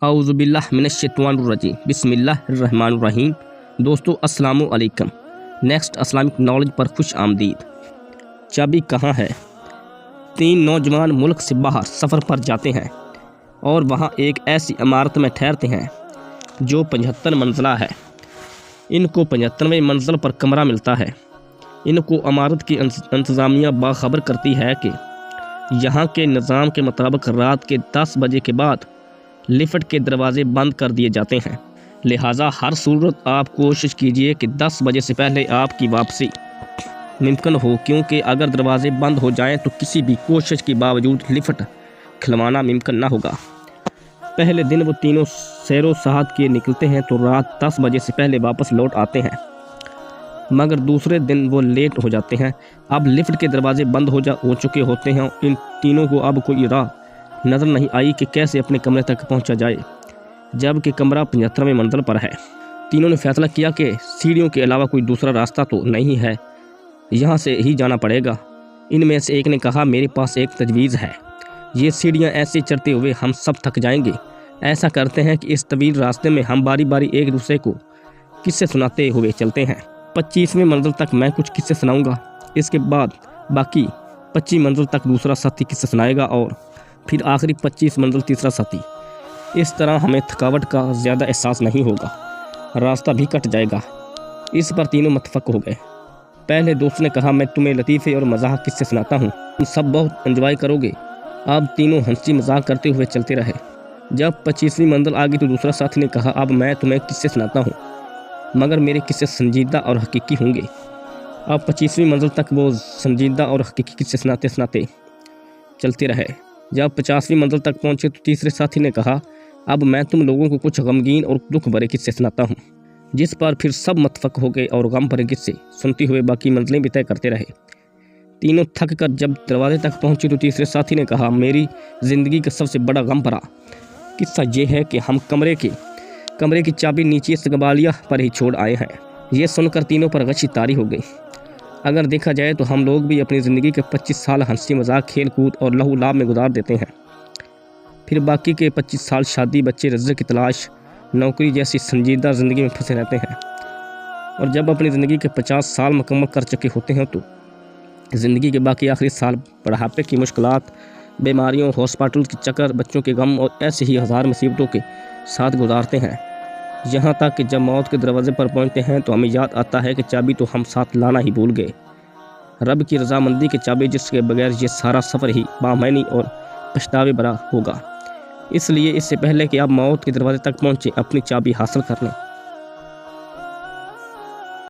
اعوذ باللہ من الشیطان الرجیم بسم اللہ الرحمن الرحیم۔ دوستو السلام علیکم۔ نیکسٹ اسلامک نالج پر خوش آمدید۔ چابی کہاں ہے؟ تین نوجوان ملک سے باہر سفر پر جاتے ہیں اور وہاں ایک ایسی عمارت میں ٹھہرتے ہیں جو 75 منزلہ ہے۔ ان کو 75ویں منزل پر کمرہ ملتا ہے۔ ان کو عمارت کی انتظامیہ باخبر کرتی ہے کہ یہاں کے نظام کے مطابق رات کے 10 بجے کے بعد لفٹ کے دروازے بند کر دیے جاتے ہیں، لہٰذا ہر صورت آپ کوشش کیجئے کہ 10 بجے سے پہلے آپ کی واپسی ممکن ہو، کیونکہ اگر دروازے بند ہو جائیں تو کسی بھی کوشش کے باوجود لفٹ کھلوانا ممکن نہ ہوگا۔ پہلے دن وہ تینوں سیر و سیاحت کیے نکلتے ہیں تو رات 10 بجے سے پہلے واپس لوٹ آتے ہیں، مگر دوسرے دن وہ لیٹ ہو جاتے ہیں۔ اب لفٹ کے دروازے بند ہو چکے ہوتے ہیں۔ ان تینوں کو اب کوئی راہ نظر نہیں آئی کہ کیسے اپنے کمرے تک پہنچا جائے، جب کہ کمرہ 75ویں منزل پر ہے۔ تینوں نے فیصلہ کیا کہ سیڑھیوں کے علاوہ کوئی دوسرا راستہ تو نہیں ہے، یہاں سے ہی جانا پڑے گا۔ ان میں سے ایک نے کہا، میرے پاس ایک تجویز ہے، یہ سیڑھیاں ایسے چڑھتے ہوئے ہم سب تھک جائیں گے۔ ایسا کرتے ہیں کہ اس طویل راستے میں ہم باری باری ایک دوسرے کو قصے سناتے ہوئے چلتے ہیں۔ 25ویں منزل تک میں کچھ قصے سناؤں گا، اس کے بعد باقی 25 منزل تک دوسرا ساتھی قصے سنائے گا اور پھر آخری 25 منزل تیسرا ساتھی۔ اس طرح ہمیں تھکاوٹ کا زیادہ احساس نہیں ہوگا، راستہ بھی کٹ جائے گا۔ اس پر تینوں متفق ہو گئے۔ پہلے دوست نے کہا، میں تمہیں لطیفے اور مزاح قصے سناتا ہوں، تم سب بہت انجوائے کرو گے۔ اب تینوں ہنسی مذاق کرتے ہوئے چلتے رہے۔ جب 25ویں منزل آ گئی تو دوسرا ساتھی نے کہا، اب میں تمہیں قصے سناتا ہوں، مگر میرے قصے سنجیدہ اور حقیقی ہوں گے۔ اب 25ویں منزل تک وہ سنجیدہ اور حقیقی قصے سناتے چلتے رہے۔ جب 50ویں منزل تک پہنچے تو تیسرے ساتھی نے کہا، اب میں تم لوگوں کو کچھ غمگین اور دکھ بھرے قصے سناتا ہوں، جس پر پھر سب متفق ہو گئے اور غم بھرے قصے سنتے ہوئے باقی منزلیں بھی طے کرتے رہے۔ تینوں تھک کر جب دروازے تک پہنچے تو تیسرے ساتھی نے کہا، میری زندگی کا سب سے بڑا غم بھرا قصہ یہ ہے کہ ہم کمرے کی چابی نیچے سگبالیہ پر ہی چھوڑ آئے ہیں۔ یہ سن کر تینوں پر غشی طاری ہو گئی۔ اگر دیکھا جائے تو ہم لوگ بھی اپنی زندگی کے 25 سال ہنسی مذاق، کھیل کود اور لہو لعب میں گزار دیتے ہیں، پھر باقی کے 25 سال شادی، بچے، رزق کی تلاش، نوکری جیسی سنجیدہ زندگی میں پھنسے رہتے ہیں۔ اور جب اپنی زندگی کے 50 سال مکمل کر چکے ہوتے ہیں تو زندگی کے باقی آخری سال بڑھاپے کی مشکلات، بیماریوں، ہاسپٹل کے چکر، بچوں کے غم اور ایسے ہی ہزار مصیبتوں کے ساتھ گزارتے ہیں، یہاں تک کہ جب موت کے دروازے پر پہنچتے ہیں تو ہمیں یاد آتا ہے کہ چابی تو ہم ساتھ لانا ہی بھول گئے۔ رب کی رضامندی کی چابی، جس کے بغیر یہ سارا سفر ہی بامعنی اور پچھتاوے بھرا ہوگا۔ اس لیے اس سے پہلے کہ آپ موت کے دروازے تک پہنچیں، اپنی چابی حاصل کر لیں۔